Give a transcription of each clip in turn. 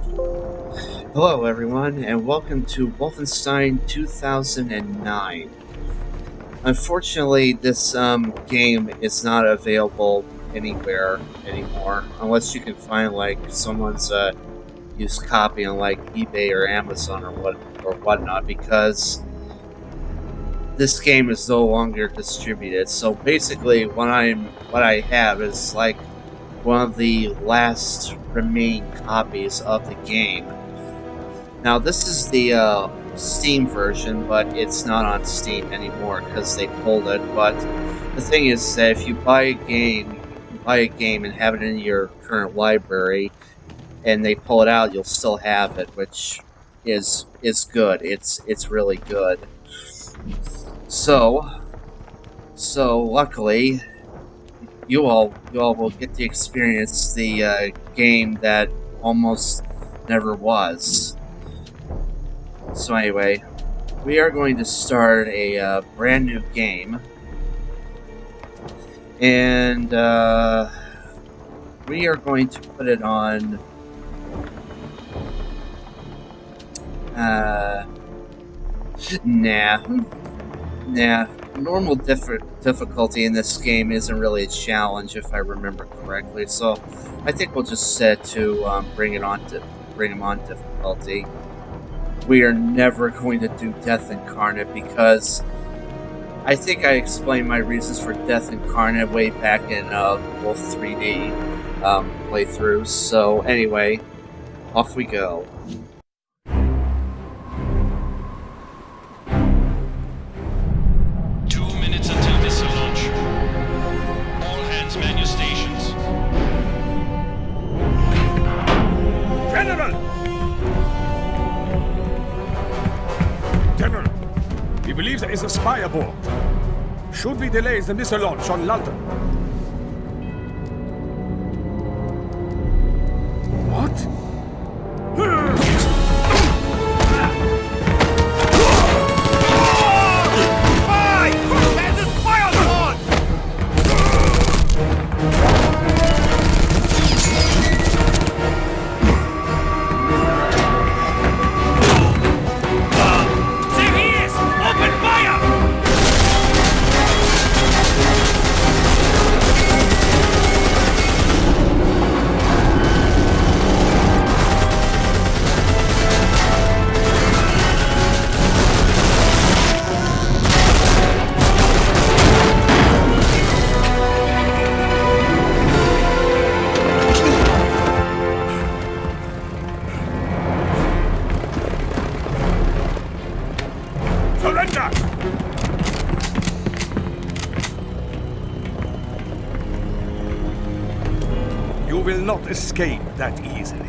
Hello, everyone, and welcome to Wolfenstein 2009. Unfortunately, this game is not available anywhere anymore, unless you can find like someone's used copy on like eBay or Amazon or whatnot, because this game is no longer distributed. So basically, what I have is like one of the last remaining copies of the game. Now, this is the Steam version, but it's not on Steam anymore because they pulled it. But the thing is that if you buy a game, and have it in your current library, and they pull it out, you'll still have it, which is good. It's really good. So luckily, you all will get to experience the game that almost never was. So anyway, we are going to start a brand new game, and we are going to put it on normal difficulty in this game isn't really a challenge if I remember correctly, so I think we'll just set to bring him on difficulty. We are never going to do Death Incarnate because I think I explained my reasons for Death Incarnate way back in Wolf 3D playthroughs. So anyway, off we go. We believe there is a spy aboard. Should we delay the missile launch on London? What? There's a spy on board! There he is! Open fire! Surrender! You will not escape that easily.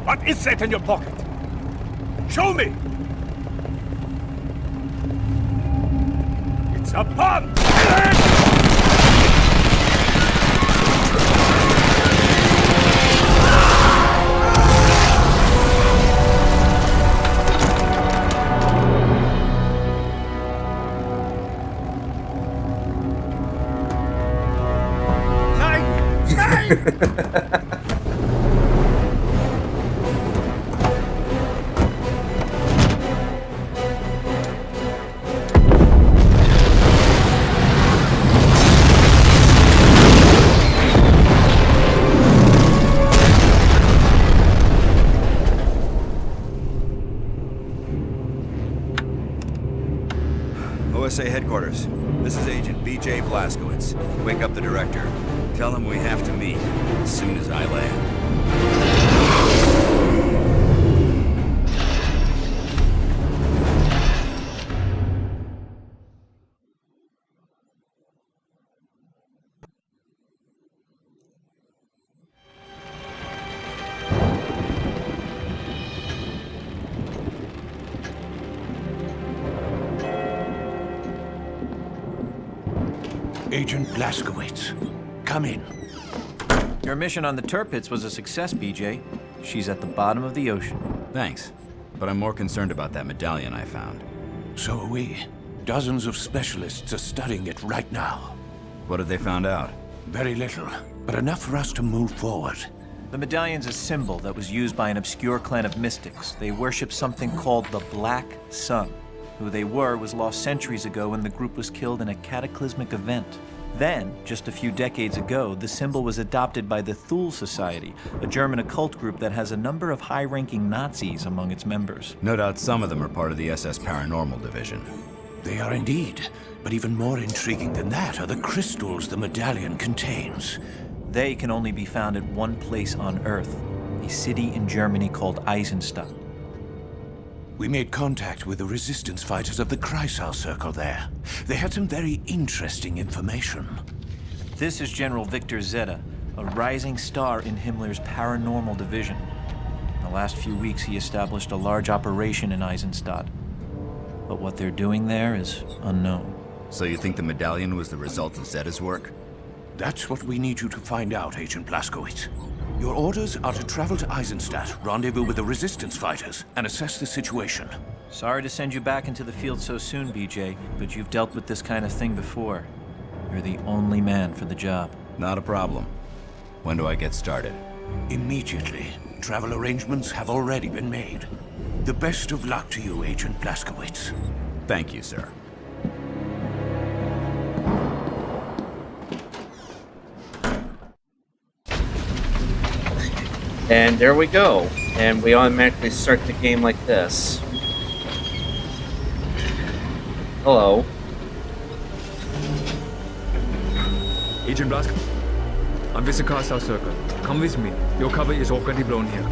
What is that in your pocket? Show me! It's a bomb! OSA headquarters. This is Agent B.J. Blazkowicz. Wake up the director. Tell him we have to meet as soon as I land. Agent Blazkowicz, come in. Your mission on the Tirpitz was a success, BJ. She's at the bottom of the ocean. Thanks, but I'm more concerned about that medallion I found. So are we. Dozens of specialists are studying it right now. What have they found out? Very little, but enough for us to move forward. The medallion's a symbol that was used by an obscure clan of mystics. They worship something called the Black Sun. Who they were was lost centuries ago when the group was killed in a cataclysmic event. Then, just a few decades ago, the symbol was adopted by the Thule Society, a German occult group that has a number of high-ranking Nazis among its members. No doubt some of them are part of the SS Paranormal Division. They are indeed. But even more intriguing than that are the crystals the medallion contains. They can only be found at one place on Earth, a city in Germany called Isenstadt. We made contact with the resistance fighters of the Kreisau Circle there. They had some very interesting information. This is General Victor Zeta, a rising star in Himmler's paranormal division. In the last few weeks, he established a large operation in Isenstadt. But what they're doing there is unknown. So you think the medallion was the result of Zeta's work? That's what we need you to find out, Agent Blazkowicz. Your orders are to travel to Isenstadt, rendezvous with the resistance fighters, and assess the situation. Sorry to send you back into the field so soon, BJ, but you've dealt with this kind of thing before. You're the only man for the job. Not a problem. When do I get started? Immediately. Travel arrangements have already been made. The best of luck to you, Agent Blazkowicz. Thank you, sir. And there we go. And we automatically start the game like this. Hello. Agent Blask, I'm with the Kreisau Circle. Come with me. Your cover is already blown here.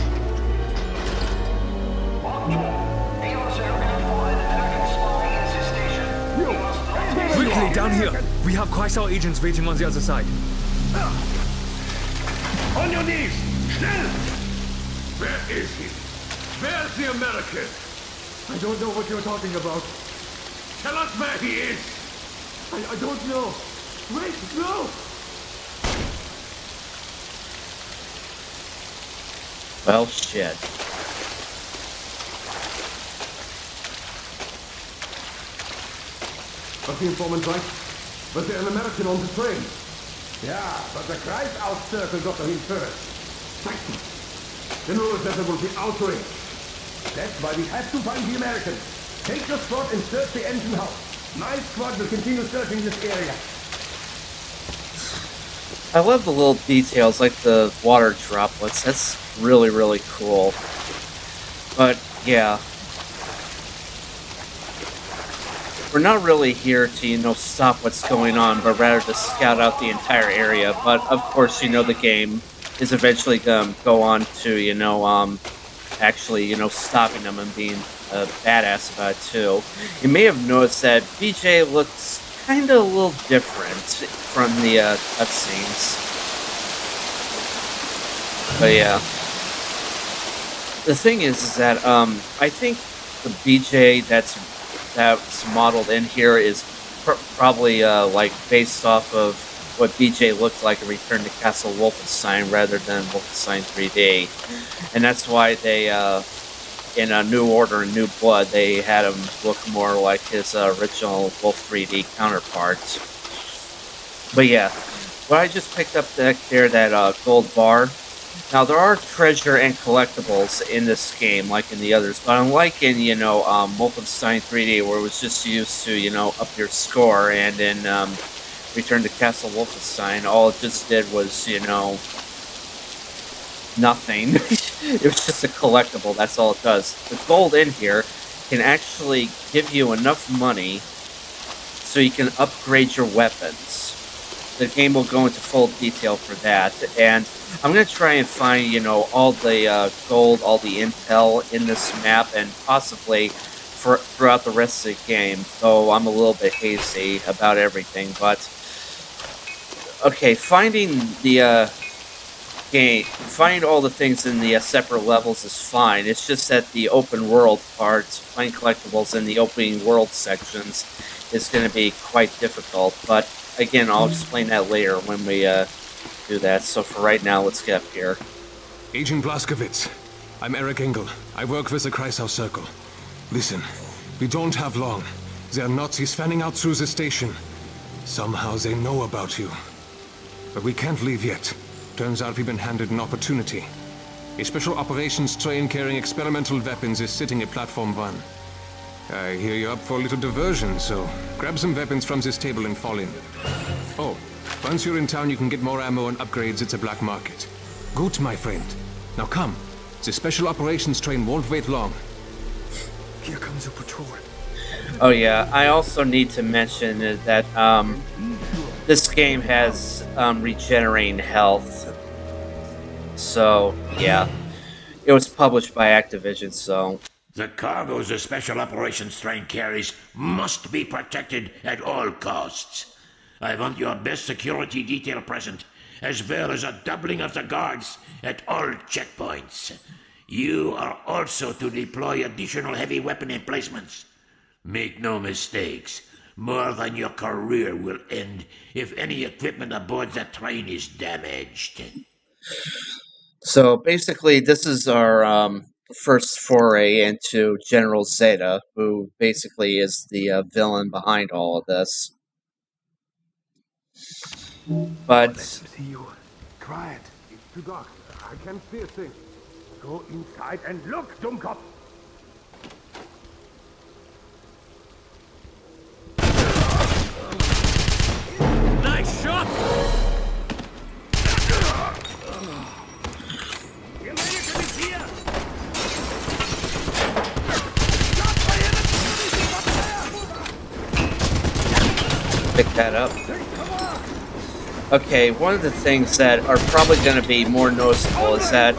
Quickly, down here! We have Kreisau agents waiting on the other side. On your knees! Schnell! Where is he? Where's the American? I don't know what you're talking about. Tell us where he is! I don't know. Wait, no! Well, shit. Was the informant right? Was there an American on the train? Yeah, but the Kreisau Circle got to him first. General said there will be outrage. That's why we have to find the American. Take your squad and search the engine house. My squad will continue searching this area. I love the little details, like the water droplets. That's really, really cool. But, yeah. We're not really here to, stop what's going on, but rather to scout out the entire area. But, of course, the game is eventually going to go on to, actually, stopping them and being a badass about it, too. You may have noticed that BJ looks kind of a little different from the cutscenes. But, yeah. The thing is that, I think the BJ that's modeled in here is probably based off of what BJ looked like in Return to Castle Wolfenstein rather than Wolfenstein 3D, and that's why they in a New Order and New Blood they had him look more like his original Wolf 3D counterpart. But yeah, what I just picked up there, that gold bar. Now, there are treasure and collectibles in this game, like in the others, but unlike in, Wolfenstein 3D, where it was just used to, up your score, and in Return to Castle Wolfenstein, all it just did was, nothing. It was just a collectible, that's all it does. The gold in here can actually give you enough money so you can upgrade your weapons. The game will go into full detail for that, and I'm going to try and find, all the gold, all the intel in this map, and possibly throughout the rest of the game, though I'm a little bit hazy about everything, but... Okay, finding all the things in the separate levels is fine. It's just that the open world parts, finding collectibles in the opening world sections, is going to be quite difficult, but... Again, I'll explain that later when we do that. So for right now, let's get up here. Agent Blazkowicz, I'm Eric Engel. I work with the Kreisau Circle. Listen, we don't have long. There are Nazis fanning out through the station. Somehow they know about you. But we can't leave yet. Turns out we've been handed an opportunity. A special operations train carrying experimental weapons is sitting at Platform 1. I hear you're up for a little diversion, so grab some weapons from this table and fall in. Oh, once you're in town, you can get more ammo and upgrades at the black market. Good, my friend. Now come. The special operations train won't wait long. Here comes a patrol. Oh yeah, I also need to mention that this game has regenerating health. So yeah, it was published by Activision, so... The cargoes the Special Operations train carries must be protected at all costs. I want your best security detail present, as well as a doubling of the guards at all checkpoints. You are also to deploy additional heavy weapon emplacements. Make no mistakes, more than your career will end if any equipment aboard the train is damaged. So basically, this is our first foray into General Zeta, who basically is the villain behind all of this. But... See you. Quiet. It's too dark. I can't see a thing. Go inside and look, Dummkopf! Nice shot! The American is here! pick that up. Okay, one of the things that are probably going to be more noticeable is that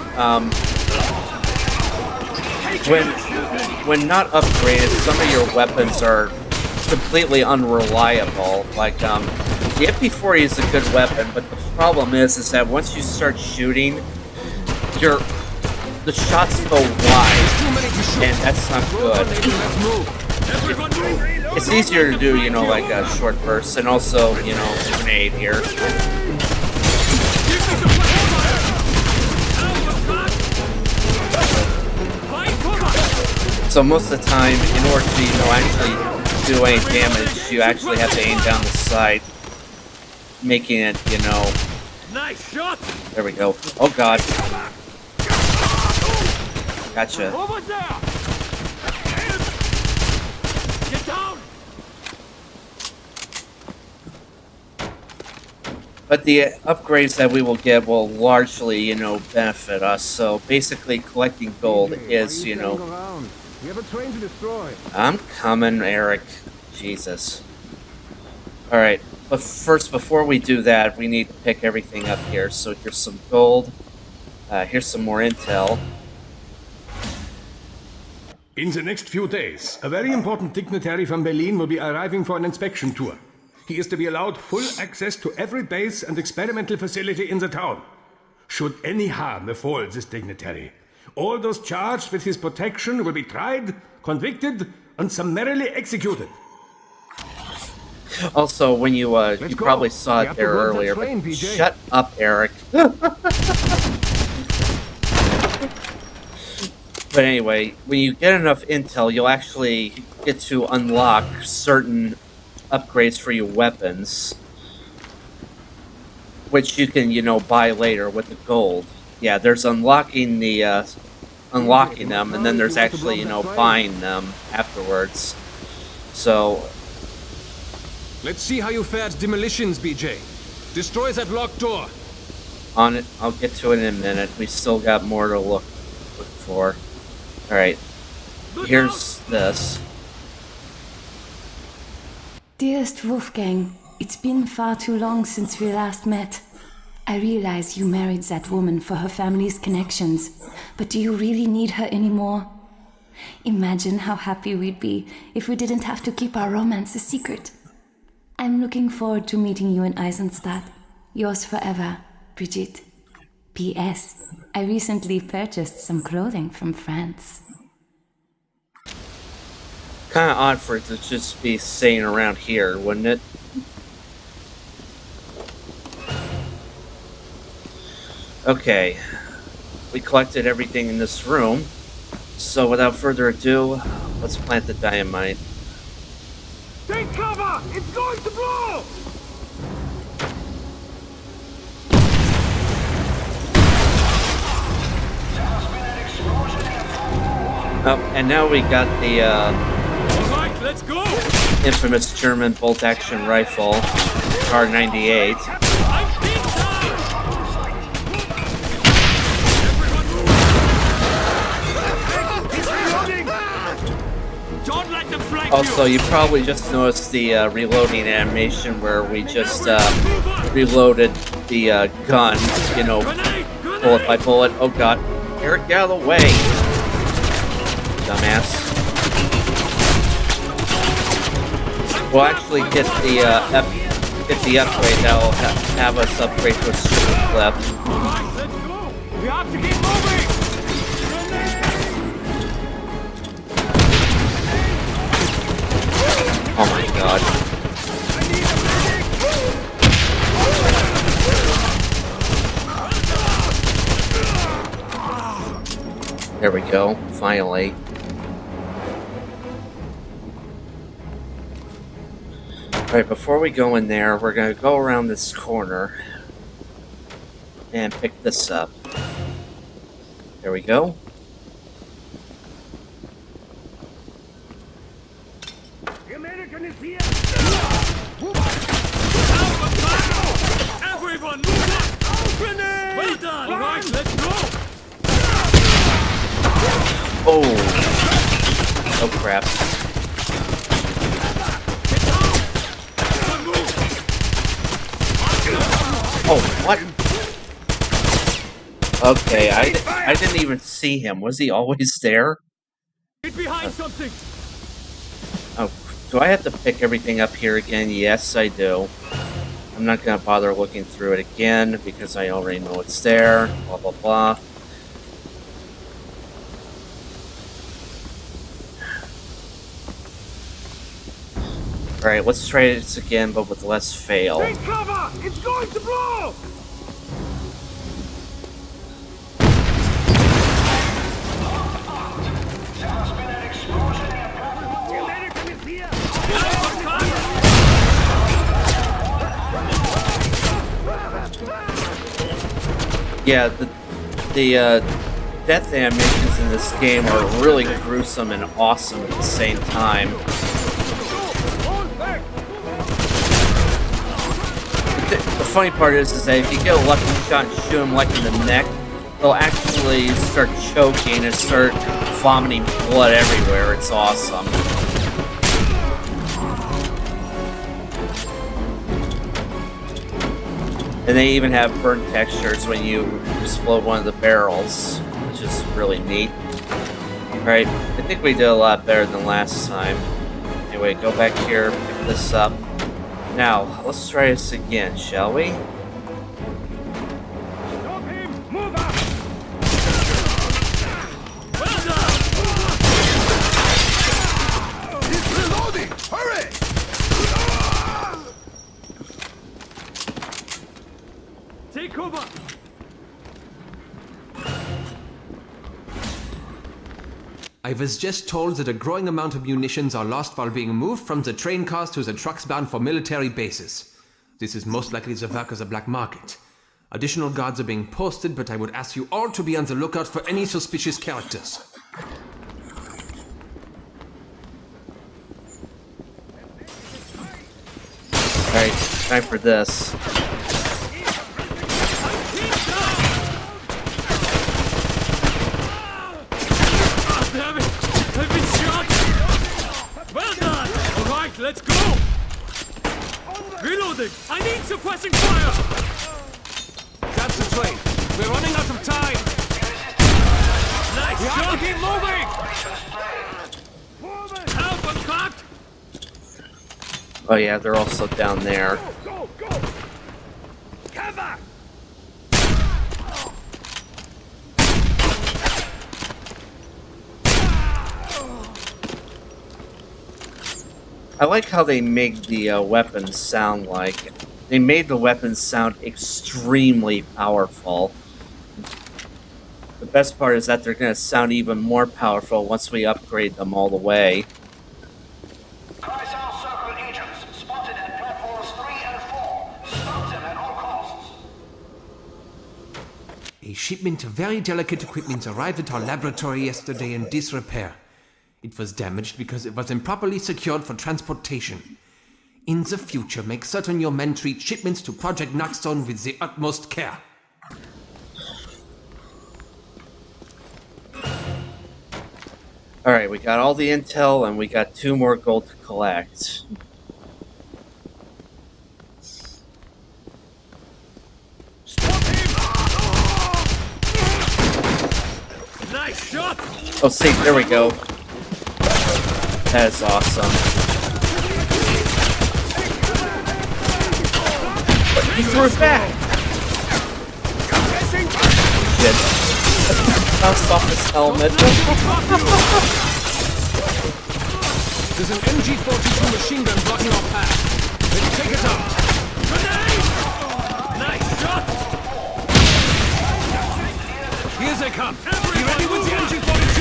when not upgraded, some of your weapons are completely unreliable. Like the MP40 is a good weapon, but the problem is that once you start shooting, the shots go wide, and that's not good. It's easier to do, like a short burst, and also, grenade here. So most of the time, in order to, actually do any damage, you actually have to aim down the side, making it, Nice shot! There we go. Oh god. Gotcha. Over there! Get down! But the upgrades that we will get will largely, benefit us. So basically, collecting gold is, We have a train to destroy. I'm coming, Eric. Jesus. Alright, but first, before we do that, we need to pick everything up here. So here's some gold. Here's some more intel. In the next few days, a very important dignitary from Berlin will be arriving for an inspection tour. He is to be allowed full access to every base and experimental facility in the town. Should any harm befall this dignitary, all those charged with his protection will be tried, convicted, and summarily executed. Also, when you probably saw it there earlier, but shut up, Eric. But anyway, when you get enough intel, you'll actually get to unlock certain upgrades for your weapons, which you can, buy later with the gold. Yeah, there's unlocking them, and then there's actually, buying them afterwards. So... Let's see how you fared demolitions, BJ. Destroy that locked door. On it, I'll get to it in a minute. We still got more to look for. Alright, here's this. Dearest Wolfgang, it's been far too long since we last met. I realize you married that woman for her family's connections, but do you really need her anymore? Imagine how happy we'd be if we didn't have to keep our romance a secret. I'm looking forward to meeting you in Isenstadt. Yours forever, Brigitte. P.S. I recently purchased some clothing from France. Kind of odd for it to just be staying around here, wouldn't it? Okay, we collected everything in this room, so without further ado, let's plant the dynamite. Take cover! It's going to blow! Oh, and now we got the Alright, let's go! infamous German bolt-action rifle, R98. Also, you probably just noticed the reloading animation where we just reloaded the gun, you know, bullet by bullet. Oh god, Eric, get out of the way! Dumbass. We'll actually get the upgrade that'll have us upgrade to a super clip. Alright, let's go! We have to keep moving! Oh my god. There we go, finally. Alright, before we go in there, we're gonna go around this corner and pick this up. There we go. The American is here! Everyone, move up! Grenade! Well done! Alright, let's go! Oh! Oh crap. Oh, what? Okay, I didn't even see him. Was he always there? Get behind something! Oh, do I have to pick everything up here again? Yes, I do. I'm not gonna bother looking through it again because I already know it's there. Blah blah blah. Alright, let's try this again, but with less fail. Take cover! It's going to blow! Yeah, the death animations in this game are really gruesome and awesome at the same time. The funny part is that if you get a lucky shot and shoot him like in the neck, they'll actually start choking and start vomiting blood everywhere. It's awesome. And they even have burnt textures when you explode one of the barrels, which is really neat. Alright, I think we did a lot better than last time. Anyway, go back here, pick this up. Now, let's try this again, shall we? Stop him! Move up! Well done! He's reloading! Hurry! Take cover! I was just told that a growing amount of munitions are lost while being moved from the train cars to the trucks bound for military bases. This is most likely the work of the black market. Additional guards are being posted, but I would ask you all to be on the lookout for any suspicious characters. Alright, time for this. Damn it! I've been shot! Well done! Alright, let's go! Reloading! I need suppressing fire! That's the train. We're running out of time. Nice We have shot! to keep moving! Help, I'm caught! Oh yeah, they're also down there. Go, go! Cover! I like how they make the weapons sound like. They made the weapons sound extremely powerful. The best part is that they're going to sound even more powerful once we upgrade them all the way. Chrysal Circle agents spotted at platforms 3 and 4. Stop them at all costs. A shipment of very delicate equipment arrived at our laboratory yesterday in disrepair. It was damaged because it was improperly secured for transportation. In the future, make certain your men treat shipments to Project Knockstone with the utmost care. Alright, we got all the intel and we got 2 more gold to collect. Nice shot! Oh, see, there we go. That is awesome. He threw it back! Shit. Bounced off his helmet. There's an MG-42 machine gun blocking our path. Let's take it out. Grenade! Nice shot! Here they come. Be ready with the MG-42.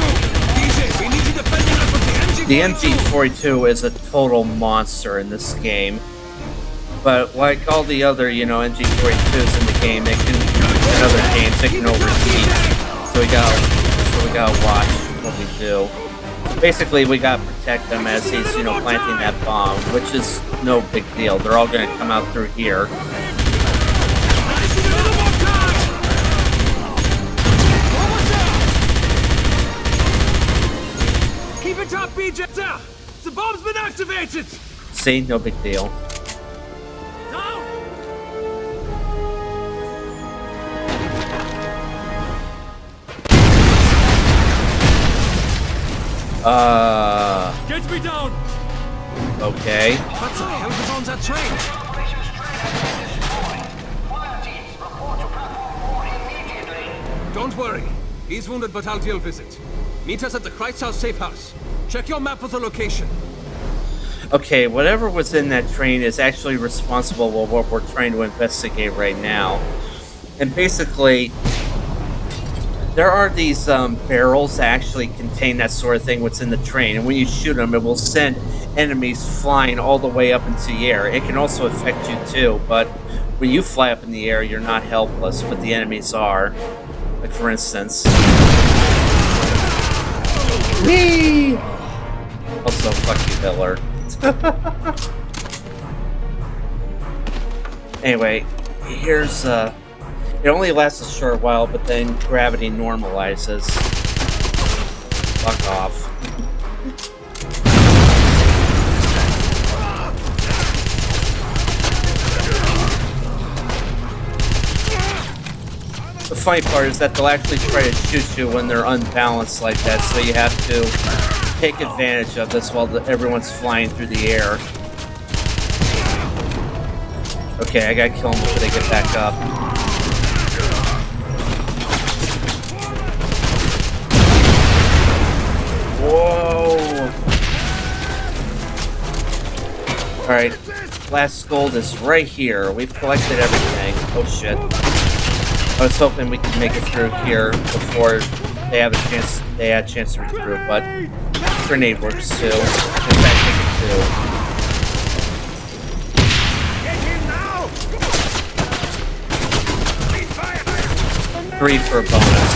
DJ, we need you defending us with the MG-42. The MG-42 is a total monster in this game. But like all the other, MG-42s in the game, it can, in other games, it can overheat. So we gotta watch what we do. Basically, we gotta protect them as he's, planting that bomb, which is no big deal. They're all gonna come out through here. Keep it up, BJ! The bomb's been activated! See? No big deal. Down! Get me down! Okay. What the hell was on that train? Operations train has been destroyed. Fire teams, report to platform 4 immediately. Don't worry. He's wounded, but I'll deal with it. Meet us at the Kreishaus safe house. Check your map for the location. Okay, whatever was in that train is actually responsible for what we're trying to investigate right now. And basically, there are these barrels that actually contain that sort of thing what's in the train. And when you shoot them, it will send enemies flying all the way up into the air. It can also affect you too, but when you fly up in the air, you're not helpless, but the enemies are. Like, for instance... Whee! Also, fuck you, Hitler. Anyway, here's it only lasts a short while, but then gravity normalizes. Fuck off. The funny part is that they'll actually try to shoot you when they're unbalanced like that, so you have to take advantage of this while everyone's flying through the air. Okay, I gotta kill them before they get back up. Whoa! Alright, last gold is right here. We've collected everything. Oh shit. I was hoping we could make it through here before they had a chance to get through, but grenade works too. In fact, take it too. 3 for a bonus.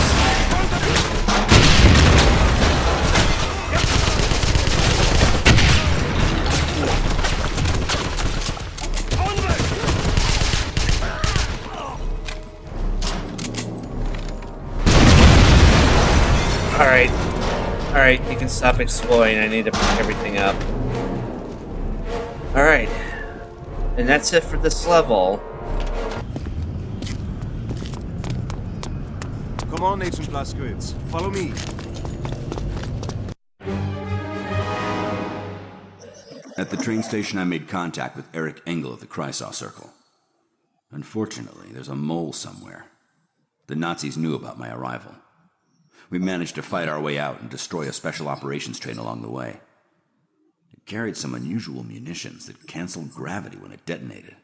Alright, you can stop exploring. I need to pick everything up. Alright. And that's it for this level. Come on, Agent Blazkowicz. Follow me. At the train station, I made contact with Eric Engel of the Kreisau Circle. Unfortunately, there's a mole somewhere. The Nazis knew about my arrival. We managed to fight our way out and destroy a special operations train along the way. It carried some unusual munitions that canceled gravity when it detonated.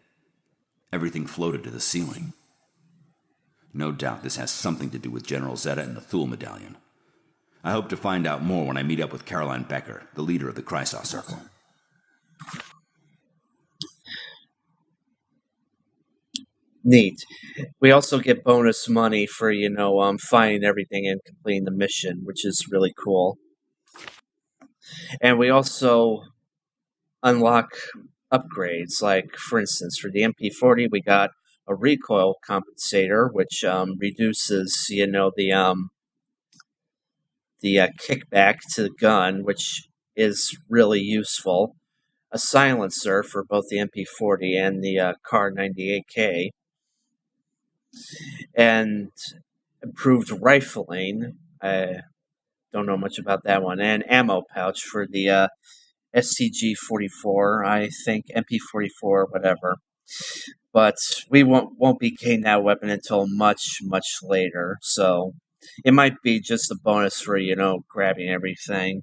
Everything floated to the ceiling. No doubt this has something to do with General Zeta and the Thule Medallion. I hope to find out more when I meet up with Caroline Becker, the leader of the Kreisau Circle. Neat. We also get bonus money for finding everything and completing the mission, which is really cool. And we also unlock upgrades, like for instance, for the MP40, we got a recoil compensator, which reduces the kickback to the gun, which is really useful. A silencer for both the MP40 and the Car 98K, and improved rifling. I don't know much about that one. And ammo pouch for the STG 44, I think MP44, whatever. But we won't be getting that weapon until much later. So it might be just a bonus for grabbing everything.